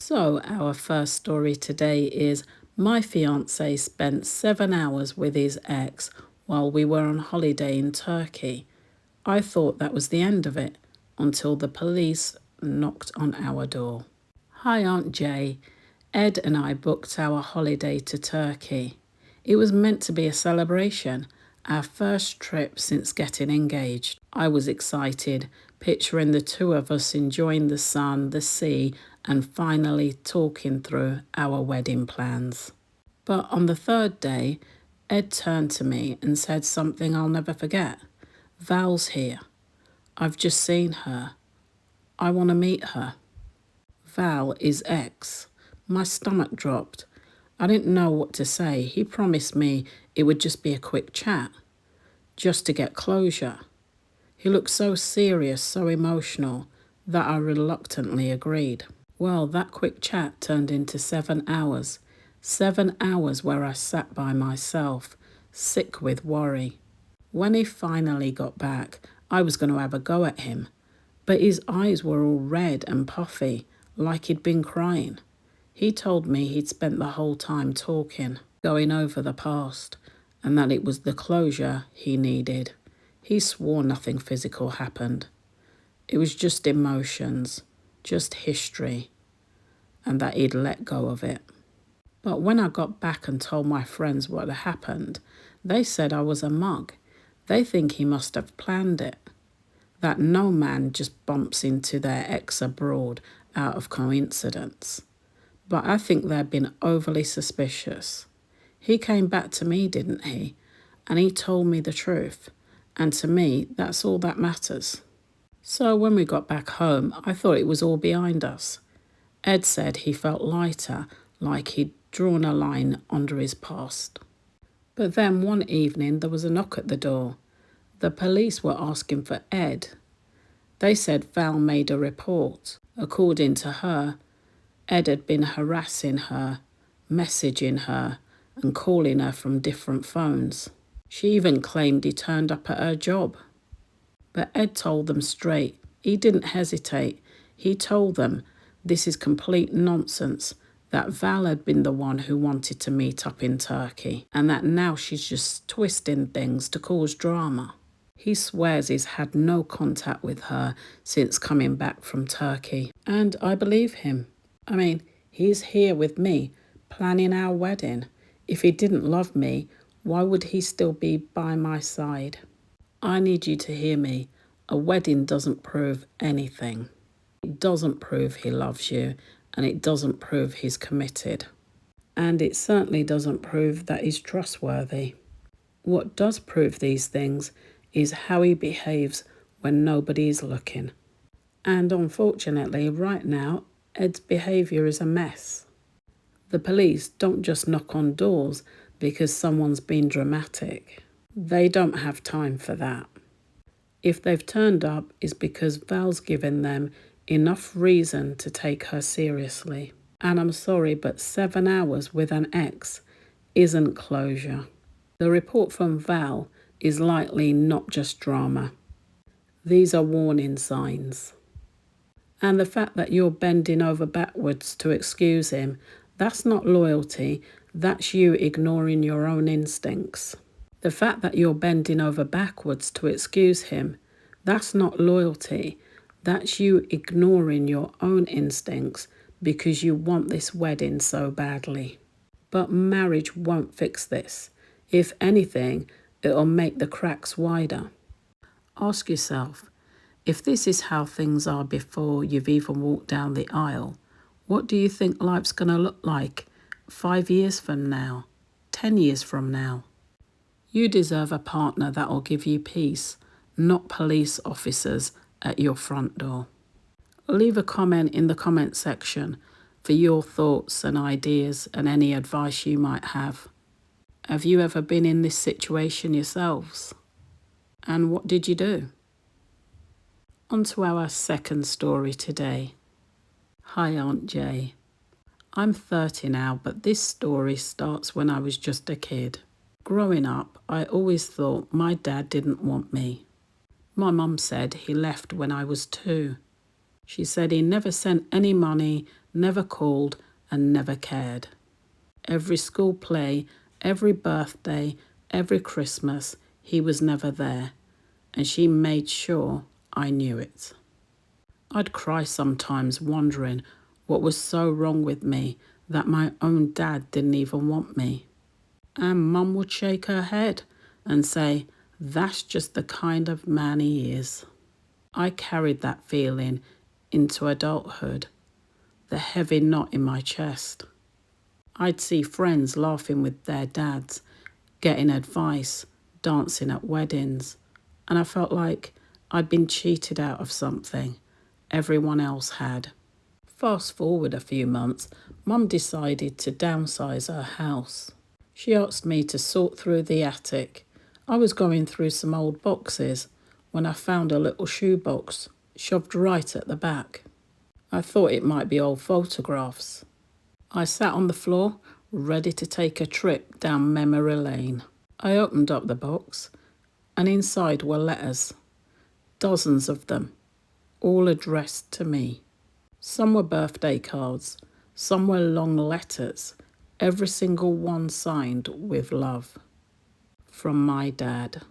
So, our first story today is my fiance spent 7 hours with his ex while we were on holiday in Turkey. I thought that was the end of it until the police knocked on our door. Hi, Aunt Jay. Ed and I booked our holiday to Turkey. It was meant to be a celebration, our first trip since getting engaged. I was excited, picturing the two of us enjoying the sun, the sea, and finally talking through our wedding plans. But on the third day, Ed turned to me and said something I'll never forget. Val's here. I've just seen her. I want to meet her. Val is ex. My stomach dropped. I didn't know what to say. He promised me it would just be a quick chat, just to get closure. He looked so serious, so emotional, that I reluctantly agreed. Well, that quick chat turned into 7 hours. 7 hours where I sat by myself, sick with worry. When he finally got back, I was going to have a go at him, but his eyes were all red and puffy, like he'd been crying. He told me he'd spent the whole time talking, going over the past, and that it was the closure he needed. He swore nothing physical happened. It was just emotions, just history, and that he'd let go of it. But when I got back and told my friends what had happened, they said I was a mug. They think he must have planned it. That no man just bumps into their ex abroad out of coincidence. But I think they've been overly suspicious. He came back to me, didn't he? And he told me the truth. And to me, that's all that matters. So when we got back home, I thought it was all behind us. Ed said he felt lighter, like he'd drawn a line under his past. But then one evening there was a knock at the door. The police were asking for Ed. They said Val made a report. According to her, Ed had been harassing her, messaging her, and calling her from different phones. She even claimed he turned up at her job. But Ed told them straight. He didn't hesitate. He told them this is complete nonsense, that Val had been the one who wanted to meet up in Turkey, and that now she's just twisting things to cause drama. He swears he's had no contact with her since coming back from Turkey, and I believe him. I mean, he's here with me, planning our wedding. If he didn't love me, why would he still be by my side? I need you to hear me. A wedding doesn't prove anything. It doesn't prove he loves you, and it doesn't prove he's committed. And it certainly doesn't prove that he's trustworthy. What does prove these things is how he behaves when nobody is looking. And unfortunately, right now, Ed's behaviour is a mess. The police don't just knock on doors because someone's been dramatic. They don't have time for that. If they've turned up, it's because Val's given them enough reason to take her seriously. And I'm sorry, but 7 hours with an ex isn't closure. The report from Val is likely not just drama. These are warning signs. And the fact that you're bending over backwards to excuse him, that's not loyalty, that's you ignoring your own instincts. The fact that you're bending over backwards to excuse him, that's not loyalty, that's you ignoring your own instincts because you want this wedding so badly. But marriage won't fix this. If anything, it'll make the cracks wider. Ask yourself, if this is how things are before you've even walked down the aisle, what do you think life's going to look like 5 years from now, 10 years from now? You deserve a partner that will give you peace, not police officers at your front door. Leave a comment in the comment section for your thoughts and ideas and any advice you might have. Have you ever been in this situation yourselves? And what did you do? On to our second story today. Hi, Aunt Jay. I'm 30 now, but this story starts when I was just a kid. Growing up, I always thought my dad didn't want me. My mum said he left when I was 2. She said he never sent any money, never called and never cared. Every school play, every birthday, every Christmas, he was never there, and she made sure I knew it. I'd cry sometimes wondering what was so wrong with me that my own dad didn't even want me. And Mum would shake her head and say, "That's just the kind of man he is." I carried that feeling into adulthood, the heavy knot in my chest. I'd see friends laughing with their dads, getting advice, dancing at weddings, and I felt like I'd been cheated out of something everyone else had. Fast forward a few months, Mum decided to downsize her house. She asked me to sort through the attic. I was going through some old boxes when I found a little shoebox shoved right at the back. I thought it might be old photographs. I sat on the floor, ready to take a trip down memory lane. I opened up the box, and inside were letters, dozens of them, all addressed to me. Some were birthday cards, some were long letters, every single one signed with love. From my dad.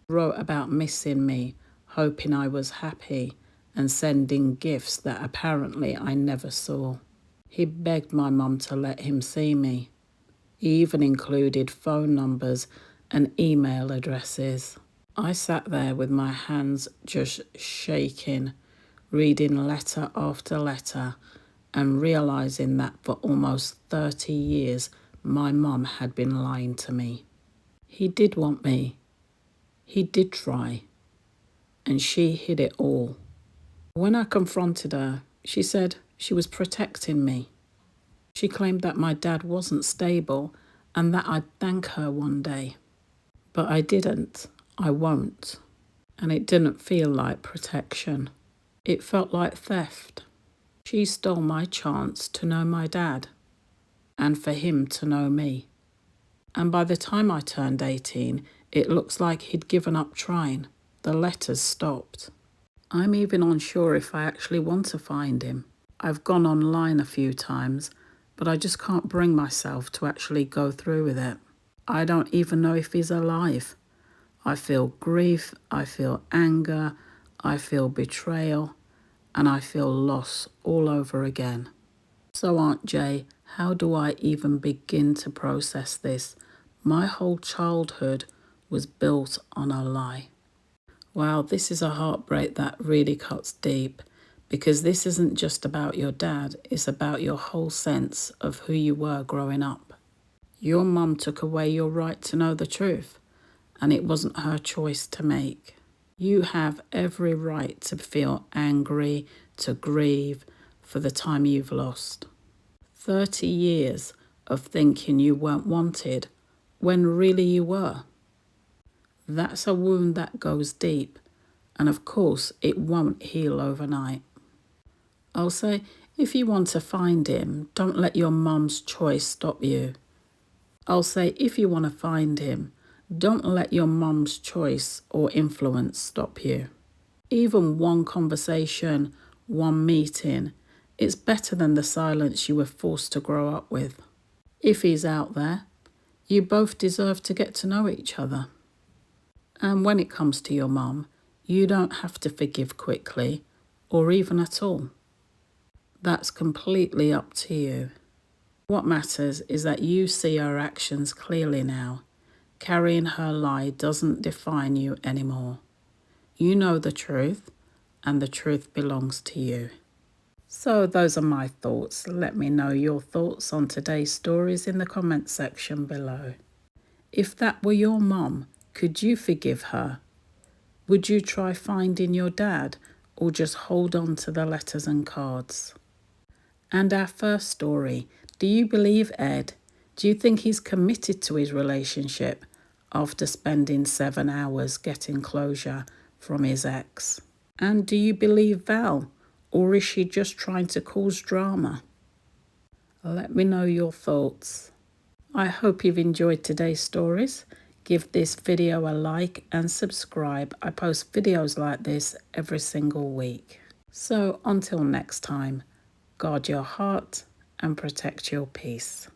He wrote about missing me, hoping I was happy, and sending gifts that apparently I never saw. He begged my mum to let him see me. He even included phone numbers and email addresses. I sat there with my hands just shaking, reading letter after letter and realising that for almost 30 years my mum had been lying to me. He did want me. He did try. And she hid it all. When I confronted her, she said she was protecting me. She claimed that my dad wasn't stable and that I'd thank her one day. But I didn't. I won't. And it didn't feel like protection. It felt like theft. She stole my chance to know my dad and for him to know me. And by the time I turned 18, it looks like he'd given up trying. The letters stopped. I'm even unsure if I actually want to find him. I've gone online a few times, but I just can't bring myself to actually go through with it. I don't even know if he's alive. I feel grief, I feel anger, I feel betrayal, and I feel loss all over again. So Aunt Jay, how do I even begin to process this? My whole childhood was built on a lie. Wow, this is a heartbreak that really cuts deep, because this isn't just about your dad, it's about your whole sense of who you were growing up. Your mum took away your right to know the truth, and it wasn't her choice to make. You have every right to feel angry, to grieve for the time you've lost. 30 years of thinking you weren't wanted when really you were. That's a wound that goes deep, and of course it won't heal overnight. I'll say, if you want to find him, don't let your mum's choice stop you. I'll say, if you want to find him, don't let your mum's choice or influence stop you. Even one conversation, one meeting, it's better than the silence you were forced to grow up with. If he's out there, you both deserve to get to know each other. And when it comes to your mum, you don't have to forgive quickly or even at all. That's completely up to you. What matters is that you see her actions clearly now. Carrying her lie doesn't define you anymore. You know the truth, and the truth belongs to you. So those are my thoughts. Let me know your thoughts on today's stories in the comment section below. If that were your mum, could you forgive her? Would you try finding your dad, or just hold on to the letters and cards? And our first story, do you believe Ed? Do you think he's committed to his relationship after spending 7 hours getting closure from his ex? And do you believe Val, or is she just trying to cause drama? Let me know your thoughts. I hope you've enjoyed today's stories. Give this video a like and subscribe. I post videos like this every single week. So until next time, Guard your heart and protect your peace.